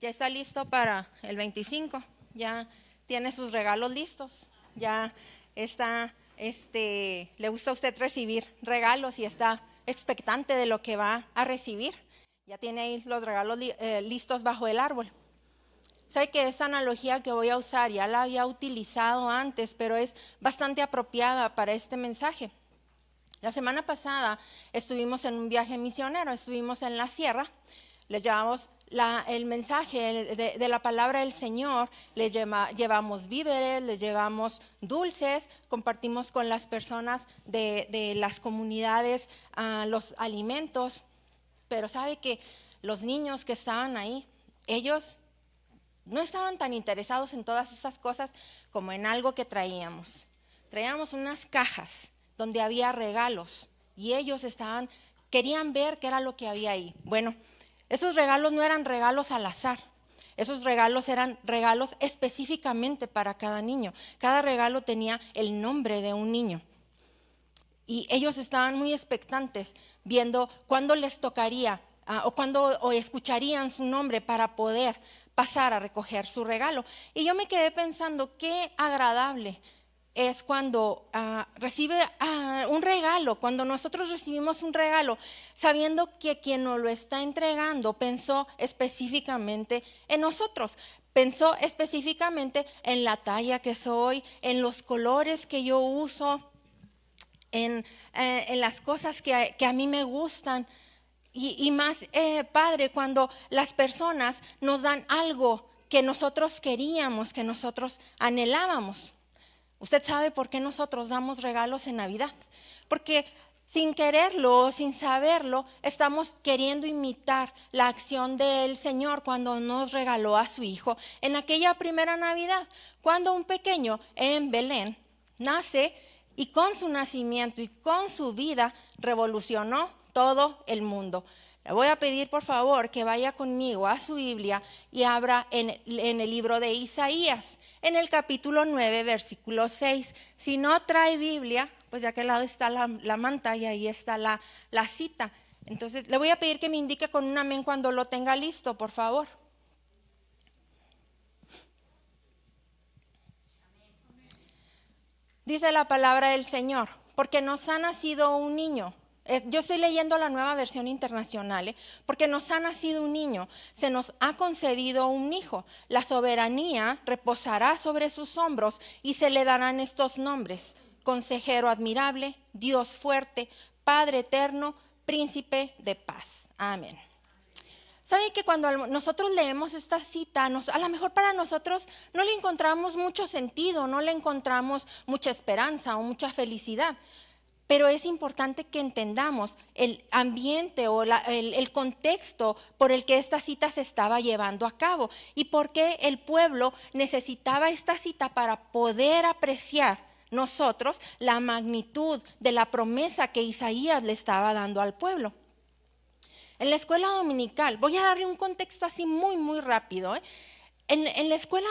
ya está listo para el 25, ya tiene sus regalos listos, ya está, le gusta a usted recibir regalos y está expectante de lo que va a recibir. Ya tiene ahí los regalos listos bajo el árbol. Sé que esa analogía que voy a usar ya la había utilizado antes, pero es bastante apropiada para este mensaje. La semana pasada estuvimos en un viaje misionero, estuvimos en la sierra, les llevamos el mensaje de la palabra del Señor, les llevamos víveres, les llevamos dulces, compartimos con las personas de las comunidades los alimentos, pero sabe que los niños que estaban ahí, ellos no estaban tan interesados en todas esas cosas como en algo que traíamos. Traíamos unas cajas donde había regalos y ellos querían ver qué era lo que había ahí. Bueno, esos regalos no eran regalos al azar. Esos regalos eran regalos específicamente para cada niño. Cada regalo tenía el nombre de un niño. Y ellos estaban muy expectantes viendo cuándo les tocaría o escucharían su nombre para poder pasar a recoger su regalo. Y yo me quedé pensando, qué agradable es cuando recibe un regalo, cuando nosotros recibimos un regalo, sabiendo que quien nos lo está entregando pensó específicamente en nosotros, pensó específicamente en la talla que soy, en los colores que yo uso, en las cosas que a mí me gustan. Y más padre cuando las personas nos dan algo que nosotros queríamos, que nosotros anhelábamos. Usted sabe por qué nosotros damos regalos en Navidad, porque sin quererlo, sin saberlo, estamos queriendo imitar la acción del Señor cuando nos regaló a su Hijo en aquella primera Navidad, cuando un pequeño en Belén nace y con su nacimiento y con su vida revolucionó todo el mundo. Le voy a pedir por favor que vaya conmigo a su Biblia y abra en el libro de Isaías, en el capítulo 9, versículo 6. Si no trae Biblia, pues de aquel lado está la manta y ahí está la cita. Entonces le voy a pedir que me indique con un amén cuando lo tenga listo, por favor. Dice la palabra del Señor, porque nos ha nacido un niño. Yo estoy leyendo la Nueva Versión Internacional, porque nos ha nacido un niño, se nos ha concedido un hijo, la soberanía reposará sobre sus hombros y se le darán estos nombres: Consejero admirable, Dios fuerte, Padre eterno, Príncipe de paz. Amén. ¿Sabe que cuando nosotros leemos esta cita, a lo mejor para nosotros no le encontramos mucho sentido, no le encontramos mucha esperanza o mucha felicidad? Pero es importante que entendamos el ambiente o el contexto por el que esta cita se estaba llevando a cabo y por qué el pueblo necesitaba esta cita para poder apreciar nosotros la magnitud de la promesa que Isaías le estaba dando al pueblo. En la escuela dominical, voy a darle un contexto así muy, muy rápido. En la escuela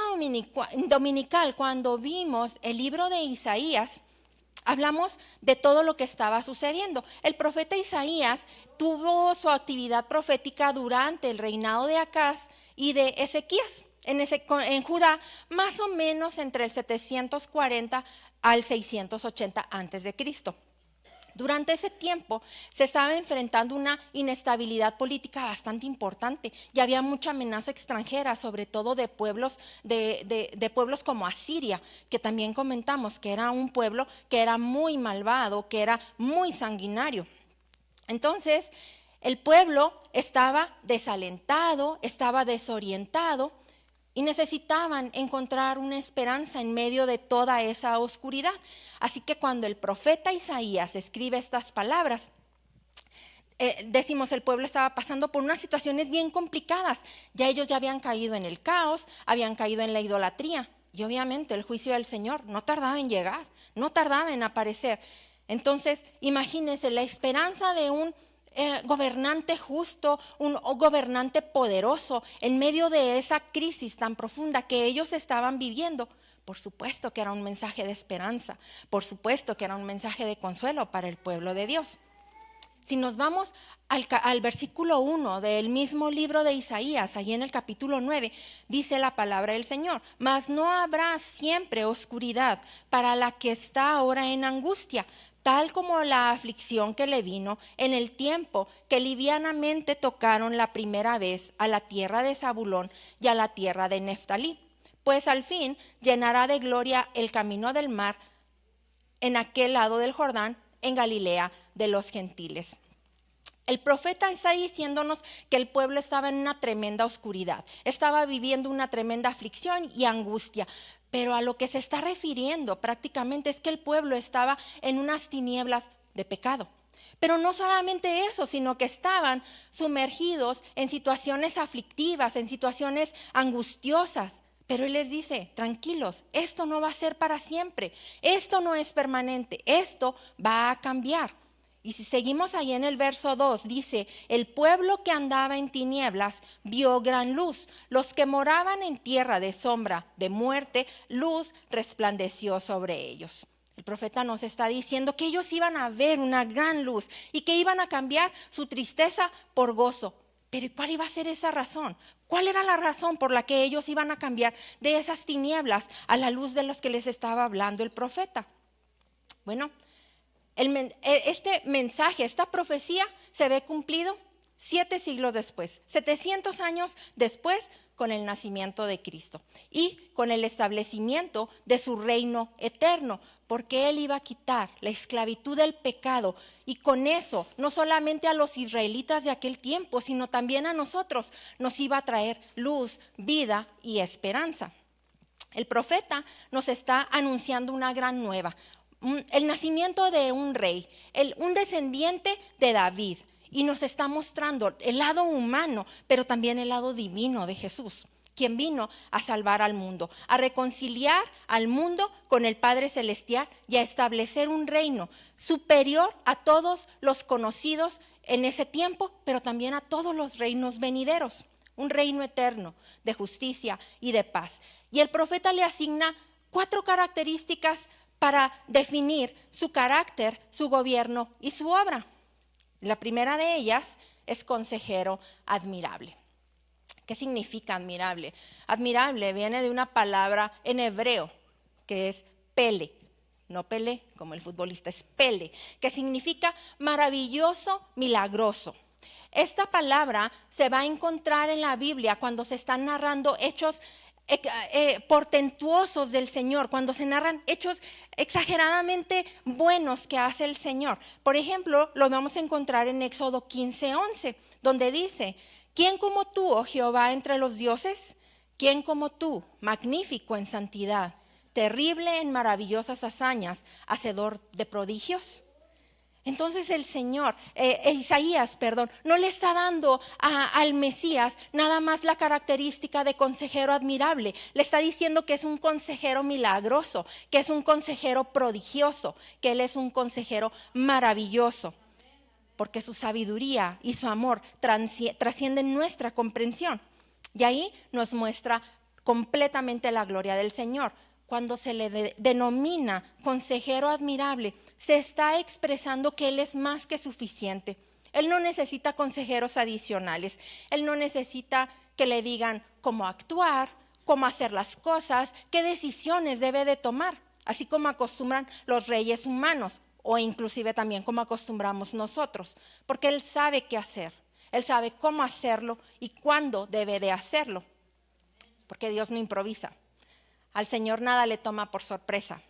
dominical, cuando vimos el libro de Isaías, hablamos de todo lo que estaba sucediendo. El profeta Isaías tuvo su actividad profética durante el reinado de Acaz y de Ezequías en Judá, más o menos entre el 740 al 680 a.C. Durante ese tiempo se estaba enfrentando una inestabilidad política bastante importante y había mucha amenaza extranjera, sobre todo de pueblos como Asiria, que también comentamos que era un pueblo que era muy malvado, que era muy sanguinario. Entonces, el pueblo estaba desalentado, estaba desorientado y necesitaban encontrar una esperanza en medio de toda esa oscuridad. Así que cuando el profeta Isaías escribe estas palabras, decimos, el pueblo estaba pasando por unas situaciones bien complicadas. Ellos ya habían caído en el caos, habían caído en la idolatría. Y obviamente el juicio del Señor no tardaba en llegar, no tardaba en aparecer. Entonces, imagínense la esperanza de un gobernante justo, un gobernante poderoso en medio de esa crisis tan profunda que ellos estaban viviendo. Por supuesto que era un mensaje de esperanza, por supuesto que era un mensaje de consuelo para el pueblo de Dios. Si nos vamos al versículo 1 del mismo libro de Isaías, allí en el capítulo 9, dice la palabra del Señor: mas no habrá siempre oscuridad para la que está ahora en angustia, tal como la aflicción que le vino en el tiempo que livianamente tocaron la primera vez a la tierra de Zabulón y a la tierra de Neftalí. Pues al fin llenará de gloria el camino del mar en aquel lado del Jordán, en Galilea de los gentiles. El profeta está diciéndonos que el pueblo estaba en una tremenda oscuridad, estaba viviendo una tremenda aflicción y angustia, pero a lo que se está refiriendo prácticamente es que el pueblo estaba en unas tinieblas de pecado. Pero no solamente eso, sino que estaban sumergidos en situaciones aflictivas, en situaciones angustiosas. Pero Él les dice: tranquilos, esto no va a ser para siempre, esto no es permanente, esto va a cambiar. Y si seguimos ahí en el verso 2, dice: el pueblo que andaba en tinieblas vio gran luz, los que moraban en tierra de sombra de muerte, luz resplandeció sobre ellos. El profeta nos está diciendo que ellos iban a ver una gran luz y que iban a cambiar su tristeza por gozo. Pero ¿cuál iba a ser esa razón? ¿Cuál era la razón por la que ellos iban a cambiar de esas tinieblas a la luz de las que les estaba hablando el profeta? Bueno, este mensaje, esta profecía se ve cumplido 7 siglos después, 700 años después, con el nacimiento de Cristo y con el establecimiento de su reino eterno, porque Él iba a quitar la esclavitud del pecado, y con eso no solamente a los israelitas de aquel tiempo, sino también a nosotros nos iba a traer luz, vida y esperanza. El profeta nos está anunciando una gran nueva, el nacimiento de un rey, un descendiente de David, y nos está mostrando el lado humano, pero también el lado divino de Jesús, quien vino a salvar al mundo, a reconciliar al mundo con el Padre Celestial y a establecer un reino superior a todos los conocidos en ese tiempo, pero también a todos los reinos venideros, un reino eterno de justicia y de paz. Y el profeta le asigna 4 características para definir su carácter, su gobierno y su obra. La primera de ellas es consejero admirable. ¿Qué significa admirable? Admirable viene de una palabra en hebreo que es pele, no Pelé como el futbolista, es pele, que significa maravilloso, milagroso. Esta palabra se va a encontrar en la Biblia cuando se están narrando hechos portentuosos del Señor, cuando se narran hechos exageradamente buenos que hace el Señor. Por ejemplo, lo vamos a encontrar en Éxodo 15:11, donde dice: ¿quién como tú, oh Jehová, entre los dioses? ¿Quién como tú, magnífico en santidad, terrible en maravillosas hazañas, hacedor de prodigios? Entonces el Señor, Isaías, no le está dando al Mesías nada más la característica de consejero admirable. Le está diciendo que es un consejero milagroso, que es un consejero prodigioso, que Él es un consejero maravilloso, porque su sabiduría y su amor trascienden nuestra comprensión. Y ahí nos muestra completamente la gloria del Señor. Cuando se le denomina consejero admirable, se está expresando que Él es más que suficiente. Él no necesita consejeros adicionales. Él no necesita que le digan cómo actuar, cómo hacer las cosas, qué decisiones debe de tomar, así como acostumbran los reyes humanos, o inclusive también como acostumbramos nosotros, porque Él sabe qué hacer. Él sabe cómo hacerlo y cuándo debe de hacerlo, porque Dios no improvisa. Al Señor nada le toma por sorpresa.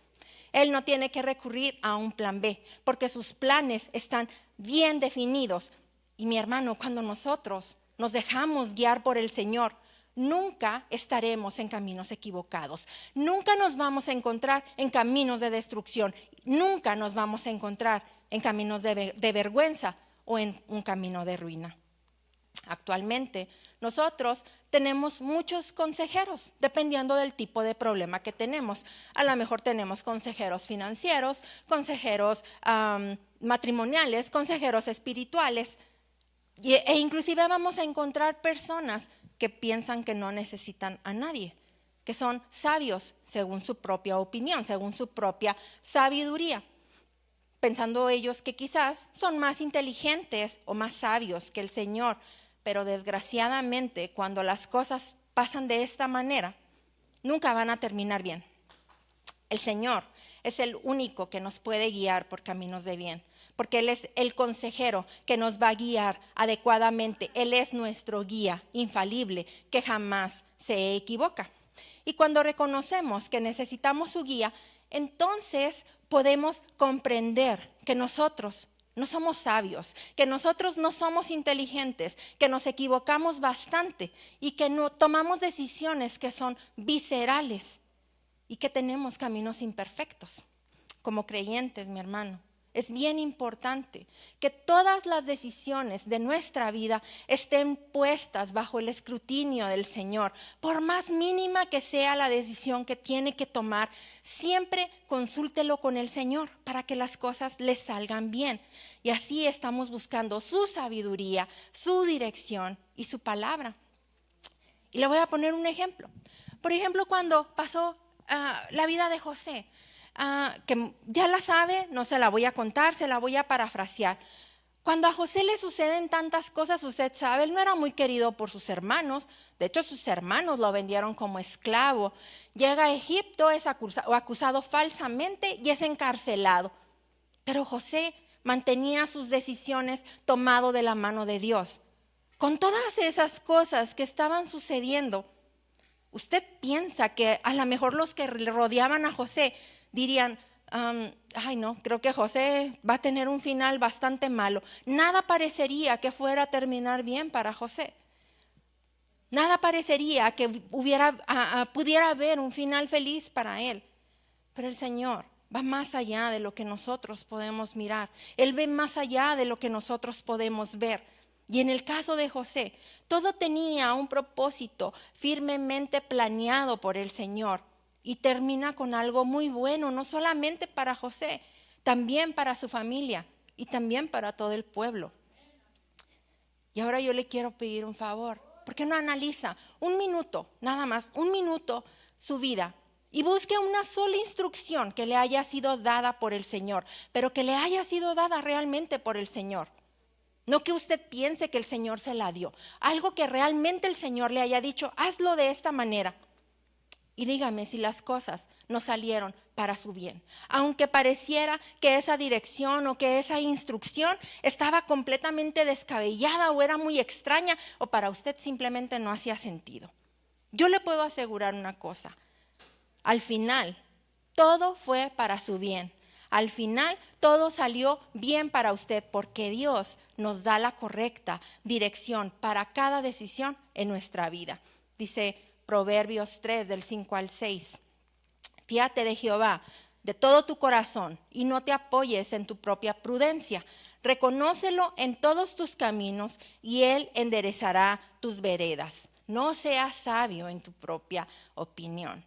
Él no tiene que recurrir a un plan B, porque sus planes están bien definidos. Y mi hermano, cuando nosotros nos dejamos guiar por el Señor, nunca estaremos en caminos equivocados. Nunca nos vamos a encontrar en caminos de destrucción. Nunca nos vamos a encontrar en caminos de vergüenza o en un camino de ruina. Actualmente nosotros tenemos muchos consejeros, dependiendo del tipo de problema que tenemos. A lo mejor tenemos consejeros financieros, consejeros matrimoniales, consejeros espirituales, e inclusive vamos a encontrar personas que piensan que no necesitan a nadie, que son sabios según su propia opinión, según su propia sabiduría. pensando ellos que quizás son más inteligentes o más sabios que el Señor, pero desgraciadamente cuando las cosas pasan de esta manera, nunca van a terminar bien. El Señor es el único que nos puede guiar por caminos de bien, porque Él es el consejero que nos va a guiar adecuadamente. Él es nuestro guía infalible que jamás se equivoca. Y cuando reconocemos que necesitamos su guía, entonces podemos comprender que nosotros no somos sabios, que nosotros no somos inteligentes, que nos equivocamos bastante y que no tomamos decisiones que son viscerales y que tenemos caminos imperfectos. Como creyentes, mi hermano, es bien importante que todas las decisiones de nuestra vida estén puestas bajo el escrutinio del Señor. Por más mínima que sea la decisión que tiene que tomar, siempre consúltelo con el Señor para que las cosas le salgan bien. Y así estamos buscando su sabiduría, su dirección y su palabra. Y le voy a poner un ejemplo. Por ejemplo, cuando pasó la vida de José, que ya la sabe, no se la voy a contar, se la voy a parafrasear. Cuando a José le suceden tantas cosas, usted sabe, él no era muy querido por sus hermanos. De hecho, sus hermanos lo vendieron como esclavo. Llega a Egipto, es acusado falsamente y es encarcelado. Pero José mantenía sus decisiones tomado de la mano de Dios. Con todas esas cosas que estaban sucediendo, ¿usted piensa que a lo mejor los que le rodeaban a José dirían, ay no, creo que José va a tener un final bastante malo? Nada parecería que fuera a terminar bien para José. Nada parecería que pudiera haber un final feliz para él. Pero el Señor va más allá de lo que nosotros podemos mirar. Él ve más allá de lo que nosotros podemos ver. Y en el caso de José, todo tenía un propósito firmemente planeado por el Señor. Y termina con algo muy bueno, no solamente para José, también para su familia y también para todo el pueblo. Y ahora yo le quiero pedir un favor. ¿Por qué no analiza un minuto, nada más, un minuto su vida? Y busque una sola instrucción que le haya sido dada por el Señor, pero que le haya sido dada realmente por el Señor. No que usted piense que el Señor se la dio. Algo que realmente el Señor le haya dicho, hazlo de esta manera. Y dígame si las cosas no salieron para su bien. Aunque pareciera que esa dirección o que esa instrucción estaba completamente descabellada o era muy extraña o para usted simplemente no hacía sentido. Yo le puedo asegurar una cosa. Al final, todo fue para su bien. Al final, todo salió bien para usted porque Dios nos da la correcta dirección para cada decisión en nuestra vida. Dice Proverbios 3, del 5 al 6. Fíate de Jehová de todo tu corazón y no te apoyes en tu propia prudencia. Reconócelo en todos tus caminos y Él enderezará tus veredas. No seas sabio en tu propia opinión.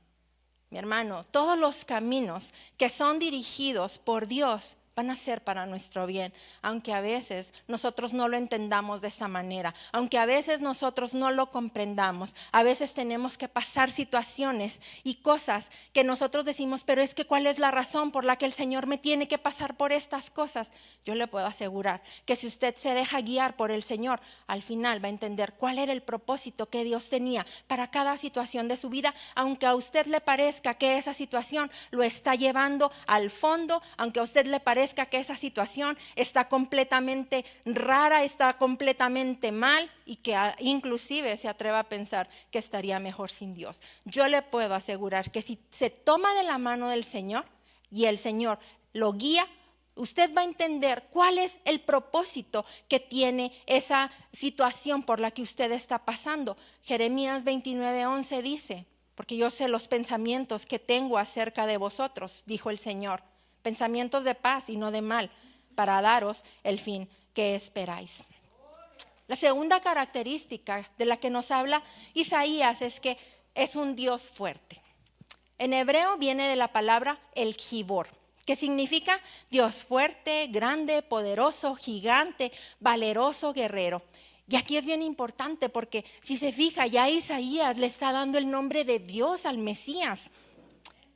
Mi hermano, todos los caminos que son dirigidos por Dios van a ser para nuestro bien, aunque a veces nosotros no lo entendamos de esa manera, aunque a veces nosotros no lo comprendamos. A veces tenemos que pasar situaciones y cosas que nosotros decimos, pero es que ¿cuál es la razón por la que el Señor me tiene que pasar por estas cosas? Yo le puedo asegurar que si usted se deja guiar por el Señor, al final va a entender cuál era el propósito que Dios tenía para cada situación de su vida, aunque a usted le parezca que esa situación lo está llevando al fondo, aunque a usted le parezca que esa situación está completamente rara, está completamente mal y que inclusive se atreva a pensar que estaría mejor sin Dios. Yo le puedo asegurar que si se toma de la mano del Señor y el Señor lo guía, usted va a entender cuál es el propósito que tiene esa situación por la que usted está pasando. Jeremías 29:11 dice, porque yo sé los pensamientos que tengo acerca de vosotros, dijo el Señor, pensamientos de paz y no de mal, para daros el fin que esperáis. La segunda característica de la que nos habla Isaías es que es un Dios fuerte. En hebreo viene de la palabra el Gibor, que significa Dios fuerte, grande, poderoso, gigante, valeroso, guerrero. Y aquí es bien importante porque si se fija, ya Isaías le está dando el nombre de Dios al Mesías.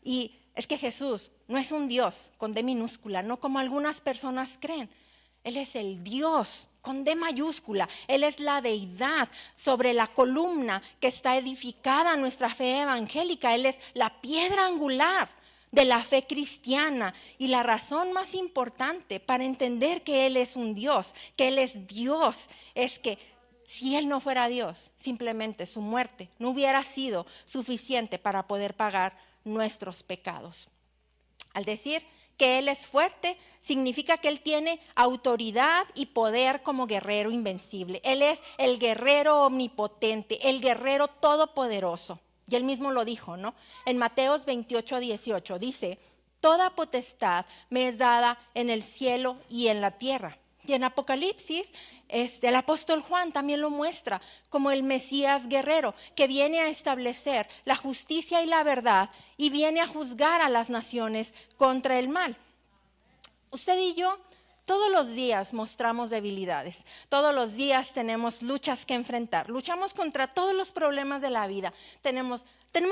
Y es que Jesús no es un Dios con D minúscula, no como algunas personas creen. Él es el Dios con D mayúscula. Él es la deidad sobre la columna que está edificada nuestra fe evangélica. Él es la piedra angular de la fe cristiana. Y la razón más importante para entender que Él es un Dios, que Él es Dios, es que si Él no fuera Dios, simplemente su muerte no hubiera sido suficiente para poder pagar nuestros pecados. Al decir que Él es fuerte, significa que Él tiene autoridad y poder como guerrero invencible. Él es el guerrero omnipotente, el guerrero todopoderoso. Y Él mismo lo dijo, ¿no? En Mateos 28:18 dice, toda potestad me es dada en el cielo y en la tierra. Y en Apocalipsis, el apóstol Juan también lo muestra como el Mesías guerrero, que viene a establecer la justicia y la verdad y viene a juzgar a las naciones contra el mal. Usted y yo todos los días mostramos debilidades, todos los días tenemos luchas que enfrentar, luchamos contra todos los problemas de la vida, tenemos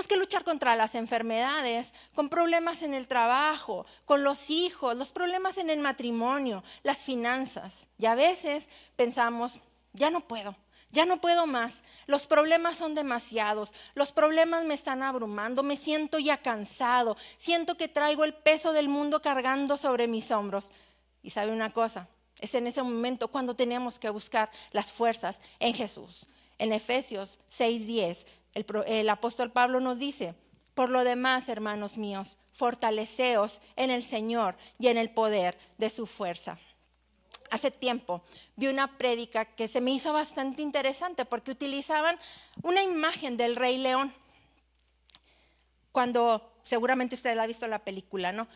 que luchar contra las enfermedades, con problemas en el trabajo, con los hijos, los problemas en el matrimonio, las finanzas. Y a veces pensamos, ya no puedo más, los problemas son demasiados, los problemas me están abrumando, me siento ya cansado, siento que traigo el peso del mundo cargando sobre mis hombros. Y sabe una cosa, es en ese momento cuando tenemos que buscar las fuerzas en Jesús. En Efesios 6:10, el apóstol Pablo nos dice, por lo demás, hermanos míos, fortaleceos en el Señor y en el poder de su fuerza. Hace tiempo vi una prédica que se me hizo bastante interesante porque utilizaban una imagen del Rey León. Seguramente usted ha visto la película, ¿no?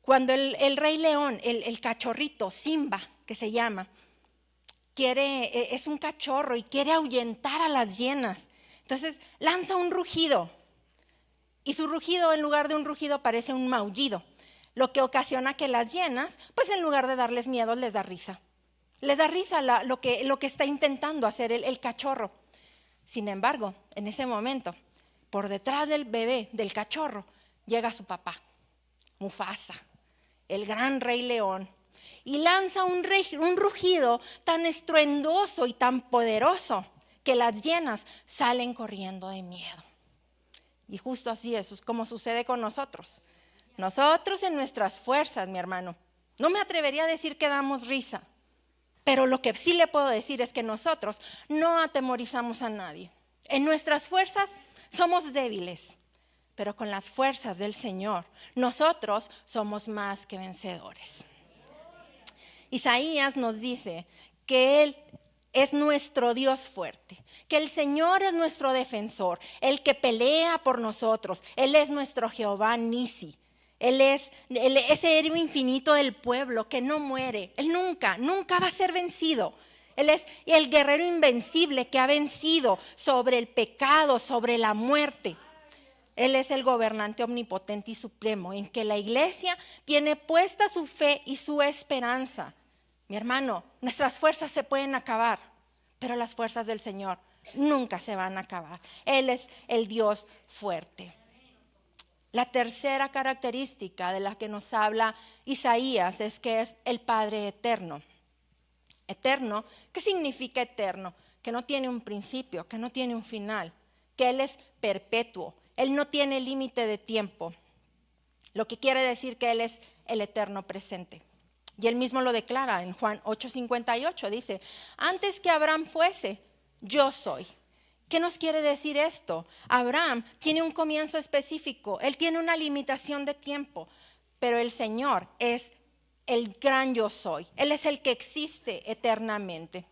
Cuando el Rey León, el cachorrito, Simba, que se llama, es un cachorro y quiere ahuyentar a las hienas. Entonces lanza un rugido y su rugido en lugar de un rugido parece un maullido, lo que ocasiona que las hienas, pues en lugar de darles miedo, les da risa. Les da risa lo que está intentando hacer el cachorro. Sin embargo, en ese momento, por detrás del bebé, del cachorro, llega su papá, Mufasa, el gran Rey León, y lanza un rugido tan estruendoso y tan poderoso que las hienas salen corriendo de miedo. Y justo así es como sucede con nosotros. Nosotros en nuestras fuerzas, mi hermano, no me atrevería a decir que damos risa, pero lo que sí le puedo decir es que nosotros no atemorizamos a nadie. En nuestras fuerzas somos débiles, pero con las fuerzas del Señor, nosotros somos más que vencedores. Isaías nos dice que Él es nuestro Dios fuerte, que el Señor es nuestro defensor, el que pelea por nosotros. Él es nuestro Jehová Nisi. Él es ese héroe infinito del pueblo que no muere. Él nunca va a ser vencido. Él es el guerrero invencible que ha vencido sobre el pecado, sobre la muerte. Él es el gobernante omnipotente y supremo en que la iglesia tiene puesta su fe y su esperanza. Mi hermano, nuestras fuerzas se pueden acabar, pero las fuerzas del Señor nunca se van a acabar. Él es el Dios fuerte. La tercera característica de la que nos habla Isaías es que es el Padre eterno. Eterno, ¿qué significa eterno? Que no tiene un principio, que no tiene un final, que Él es perpetuo, Él no tiene límite de tiempo, lo que quiere decir que Él es el eterno presente. Y Él mismo lo declara en Juan 8:58, dice, antes que Abraham fuese, yo soy. ¿Qué nos quiere decir esto? Abraham tiene un comienzo específico, él tiene una limitación de tiempo, pero el Señor es el gran yo soy. Él es el que existe eternamente.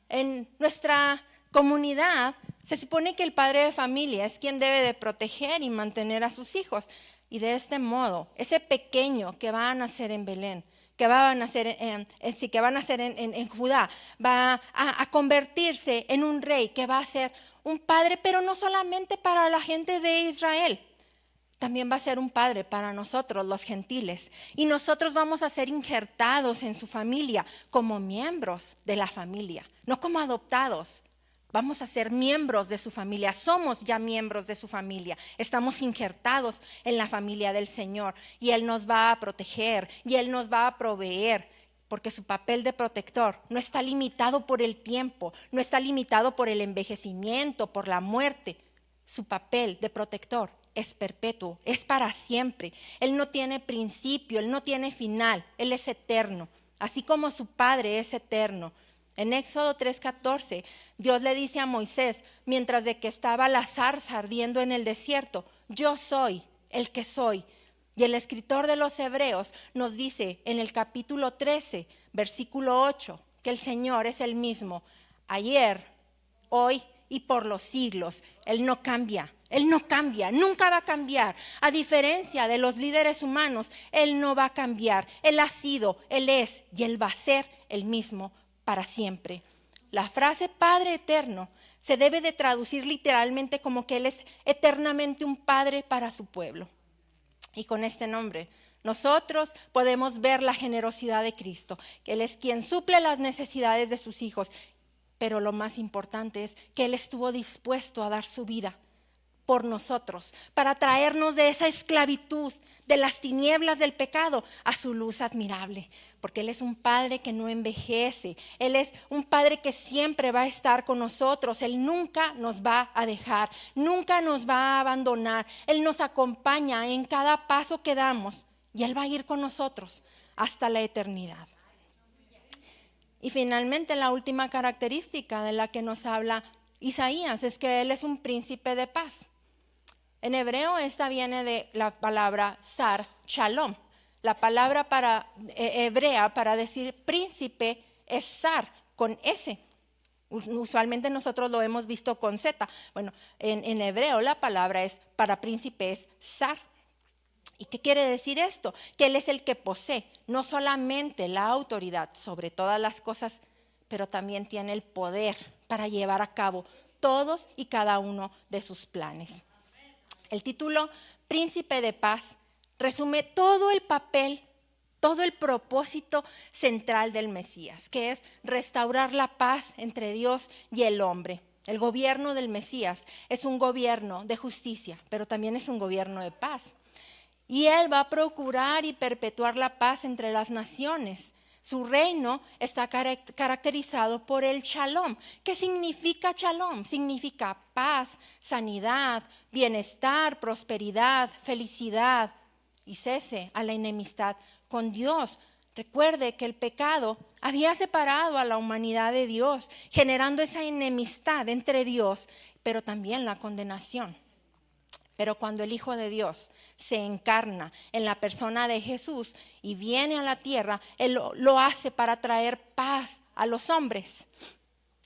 En nuestra comunidad se supone que el padre de familia es quien debe de proteger y mantener a sus hijos. Y de este modo, ese pequeño que va a nacer en Belén, que va a nacer en Judá, va a convertirse en un rey que va a ser un padre, pero no solamente para la gente de Israel, también va a ser un padre para nosotros, los gentiles. Y nosotros vamos a ser injertados en su familia como miembros de la familia, no como adoptados. Vamos a ser miembros de su familia, somos ya miembros de su familia, estamos injertados en la familia del Señor y Él nos va a proteger y Él nos va a proveer, porque su papel de protector no está limitado por el tiempo, no está limitado por el envejecimiento, por la muerte. Su papel de protector es perpetuo, es para siempre. Él no tiene principio, Él no tiene final, Él es eterno, así como su Padre es eterno. En Éxodo 3:14, Dios le dice a Moisés, mientras de que estaba la zarza ardiendo en el desierto, yo soy el que soy. Y el escritor de los Hebreos nos dice en el capítulo 13, versículo 8, que el Señor es el mismo, ayer, hoy y por los siglos. Él no cambia, nunca va a cambiar. A diferencia de los líderes humanos, Él no va a cambiar. Él ha sido, Él es y Él va a ser el mismo para siempre. La frase Padre eterno se debe de traducir literalmente como que Él es eternamente un Padre para su pueblo. Y con este nombre nosotros podemos ver la generosidad de Cristo, que Él es quien suple las necesidades de sus hijos, pero lo más importante es que Él estuvo dispuesto a dar su vida por nosotros, para traernos de esa esclavitud, de las tinieblas del pecado, a su luz admirable, porque Él es un Padre que no envejece, Él es un Padre que siempre va a estar con nosotros, Él nunca nos va a dejar, nunca nos va a abandonar, Él nos acompaña en cada paso que damos y Él va a ir con nosotros hasta la eternidad. Y finalmente la última característica de la que nos habla Isaías es que Él es un príncipe de paz. En hebreo esta viene de la palabra sar, shalom. La palabra hebrea para decir príncipe es sar, con S. Usualmente nosotros lo hemos visto con Z. Bueno, en hebreo la palabra para príncipe es sar. ¿Y qué quiere decir esto? Que Él es el que posee no solamente la autoridad sobre todas las cosas, pero también tiene el poder para llevar a cabo todos y cada uno de sus planes. El título Príncipe de Paz resume todo el papel, todo el propósito central del Mesías, que es restaurar la paz entre Dios y el hombre. El gobierno del Mesías es un gobierno de justicia, pero también es un gobierno de paz. Y Él va a procurar y perpetuar la paz entre las naciones. Su reino está caracterizado por el shalom. ¿Qué significa shalom? Significa paz, sanidad, bienestar, prosperidad, felicidad y cese a la enemistad con Dios. Recuerde que el pecado había separado a la humanidad de Dios, generando esa enemistad entre Dios, pero también la condenación. Pero cuando el Hijo de Dios se encarna en la persona de Jesús y viene a la tierra, Él lo hace para traer paz a los hombres.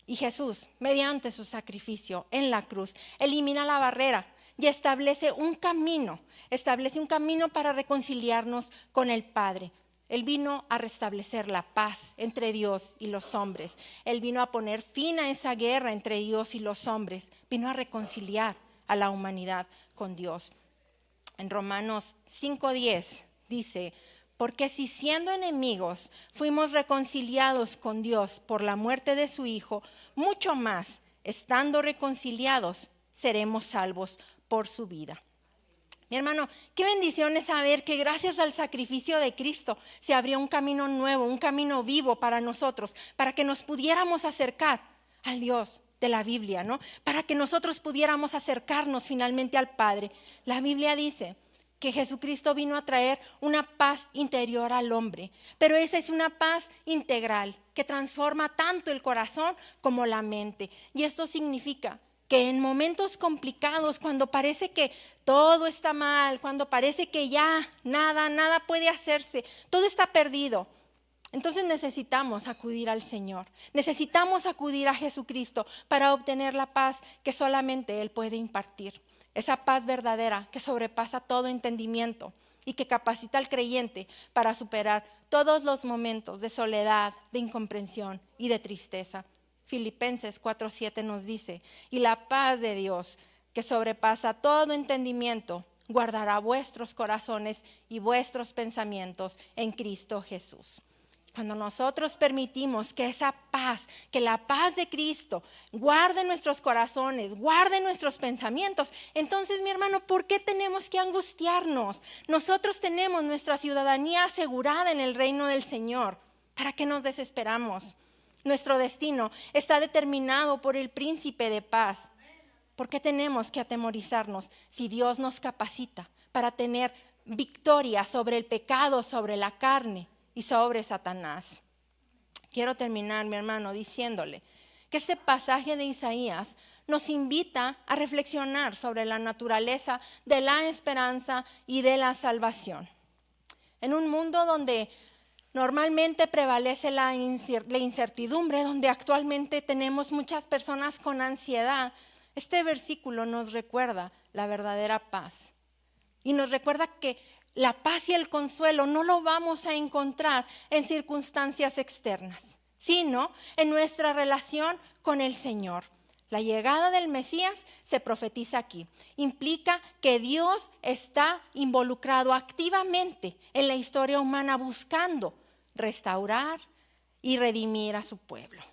Y Jesús, mediante su sacrificio en la cruz, elimina la barrera y establece un camino para reconciliarnos con el Padre. Él vino a restablecer la paz entre Dios y los hombres. Él vino a poner fin a esa guerra entre Dios y los hombres. Vino a reconciliar a la humanidad con Dios. En Romanos 5:10 dice, porque si siendo enemigos fuimos reconciliados con Dios por la muerte de su Hijo, mucho más, estando reconciliados, seremos salvos por su vida. Mi hermano, qué bendición es saber que gracias al sacrificio de Cristo se abrió un camino nuevo, un camino vivo para nosotros, para que nos pudiéramos acercar al Dios de la Biblia, ¿no? Para que nosotros pudiéramos acercarnos finalmente al Padre. La Biblia dice que Jesucristo vino a traer una paz interior al hombre, pero esa es una paz integral que transforma tanto el corazón como la mente. Y esto significa que en momentos complicados, cuando parece que todo está mal, cuando parece que ya nada puede hacerse, todo está perdido, entonces necesitamos acudir al Señor, necesitamos acudir a Jesucristo para obtener la paz que solamente Él puede impartir. Esa paz verdadera que sobrepasa todo entendimiento y que capacita al creyente para superar todos los momentos de soledad, de incomprensión y de tristeza. Filipenses 4:7 nos dice, y la paz de Dios que sobrepasa todo entendimiento guardará vuestros corazones y vuestros pensamientos en Cristo Jesús. Cuando nosotros permitimos que esa paz, que la paz de Cristo guarde nuestros corazones, guarde nuestros pensamientos, entonces, mi hermano, ¿por qué tenemos que angustiarnos? Nosotros tenemos nuestra ciudadanía asegurada en el reino del Señor. ¿Para qué nos desesperamos? Nuestro destino está determinado por el príncipe de paz. ¿Por qué tenemos que atemorizarnos si Dios nos capacita para tener victoria sobre el pecado, sobre la carne y sobre Satanás? Quiero terminar, mi hermano, diciéndole que este pasaje de Isaías nos invita a reflexionar sobre la naturaleza de la esperanza y de la salvación. En un mundo donde normalmente prevalece la incertidumbre, donde actualmente tenemos muchas personas con ansiedad, este versículo nos recuerda la verdadera paz. Y nos recuerda que la paz y el consuelo no lo vamos a encontrar en circunstancias externas, sino en nuestra relación con el Señor. La llegada del Mesías se profetiza aquí. Implica que Dios está involucrado activamente en la historia humana buscando restaurar y redimir a su pueblo.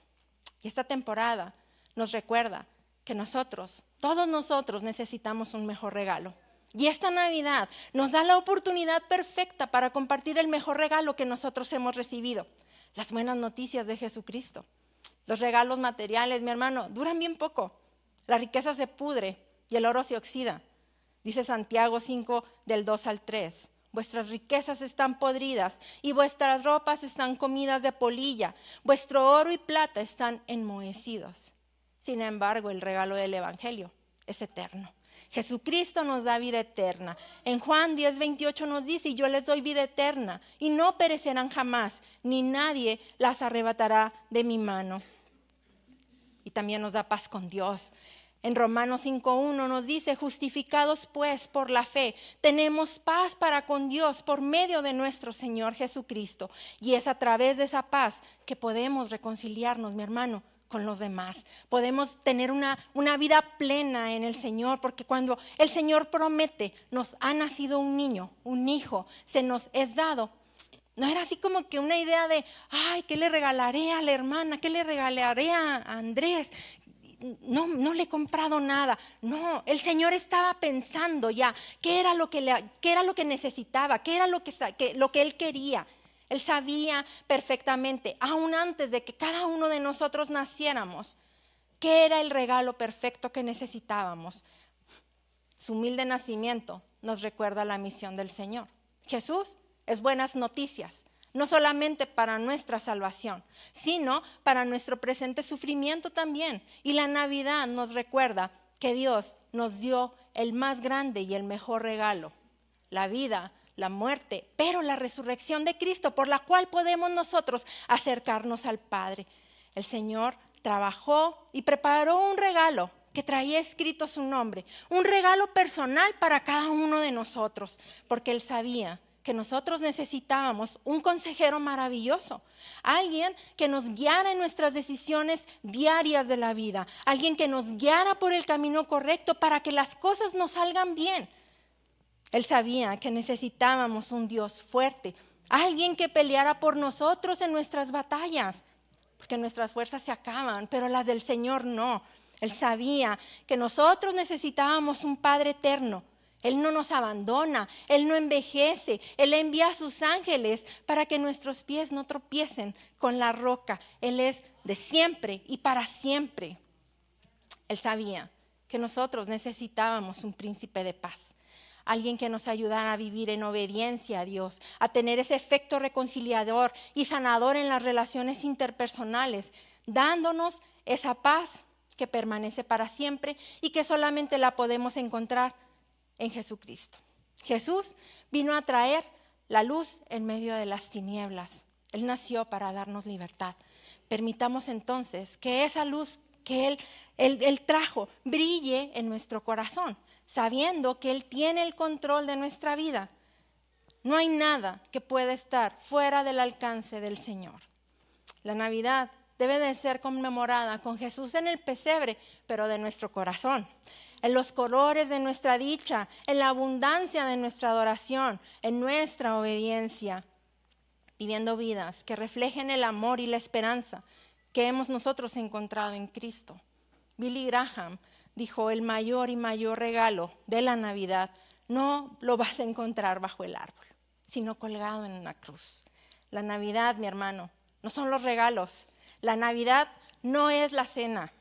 Y esta temporada nos recuerda que nosotros, todos nosotros, necesitamos un mejor regalo. Y esta Navidad nos da la oportunidad perfecta para compartir el mejor regalo que nosotros hemos recibido, las buenas noticias de Jesucristo. Los regalos materiales, mi hermano, duran bien poco. La riqueza se pudre y el oro se oxida. Dice Santiago 5, del 2 al 3. Vuestras riquezas están podridas y vuestras ropas están comidas de polilla. Vuestro oro y plata están enmohecidos. Sin embargo, el regalo del Evangelio es eterno. Jesucristo nos da vida eterna. En Juan 10:28 nos dice: y yo les doy vida eterna, y no perecerán jamás, ni nadie las arrebatará de mi mano. Y también nos da paz con Dios. En Romanos 5:1 nos dice: justificados pues por la fe, tenemos paz para con Dios por medio de nuestro Señor Jesucristo. Y es a través de esa paz que podemos reconciliarnos, mi hermano, con los demás. Podemos tener una vida plena en el Señor, porque cuando el Señor promete, nos ha nacido un niño, un hijo, se nos es dado. No era así como que una idea de, ay, ¿qué le regalaré a la hermana? ¿Qué le regalaré a Andrés? No le he comprado nada. No, el Señor estaba pensando ya qué era lo que necesitaba, qué era lo que Él quería. Él sabía perfectamente, aún antes de que cada uno de nosotros naciéramos, qué era el regalo perfecto que necesitábamos. Su humilde nacimiento nos recuerda la misión del Señor. Jesús es buenas noticias, no solamente para nuestra salvación, sino para nuestro presente sufrimiento también. Y la Navidad nos recuerda que Dios nos dio el más grande y el mejor regalo, la vida, la muerte, pero la resurrección de Cristo, por la cual podemos nosotros acercarnos al Padre. El Señor trabajó y preparó un regalo que traía escrito su nombre, un regalo personal para cada uno de nosotros, porque Él sabía que nosotros necesitábamos un consejero maravilloso, alguien que nos guiara en nuestras decisiones diarias de la vida, alguien que nos guiara por el camino correcto para que las cosas nos salgan bien. Él sabía que necesitábamos un Dios fuerte, alguien que peleara por nosotros en nuestras batallas, porque nuestras fuerzas se acaban, pero las del Señor no. Él sabía que nosotros necesitábamos un Padre eterno. Él no nos abandona, Él no envejece, Él envía a sus ángeles para que nuestros pies no tropiecen con la roca. Él es de siempre y para siempre. Él sabía que nosotros necesitábamos un príncipe de paz, alguien que nos ayudara a vivir en obediencia a Dios, a tener ese efecto reconciliador y sanador en las relaciones interpersonales, dándonos esa paz que permanece para siempre y que solamente la podemos encontrar en Jesucristo. Jesús vino a traer la luz en medio de las tinieblas. Él nació para darnos libertad. Permitamos entonces que esa luz que Él trajo brille en nuestro corazón, sabiendo que Él tiene el control de nuestra vida. No hay nada que pueda estar fuera del alcance del Señor. La Navidad debe de ser conmemorada con Jesús en el pesebre, pero de nuestro corazón, en los colores de nuestra dicha, en la abundancia de nuestra adoración, en nuestra obediencia. viviendo vidas que reflejen el amor y la esperanza que hemos nosotros encontrado en Cristo. Billy Graham dijo, el mayor y mayor regalo de la Navidad no lo vas a encontrar bajo el árbol, sino colgado en una cruz. La Navidad, mi hermano, no son los regalos. La Navidad no es la cena.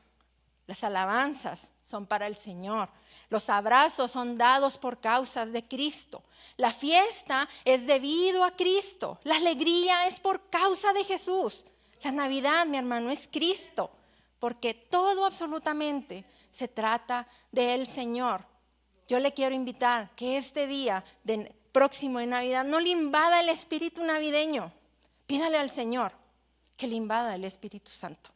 Las alabanzas son para el Señor. Los abrazos son dados por causas de Cristo. La fiesta es debido a Cristo. La alegría es por causa de Jesús. La Navidad, mi hermano, es Cristo, porque todo absolutamente se trata del Señor. Yo le quiero invitar que este día próximo de Navidad no le invada el espíritu navideño. Pídale al Señor que le invada el Espíritu Santo.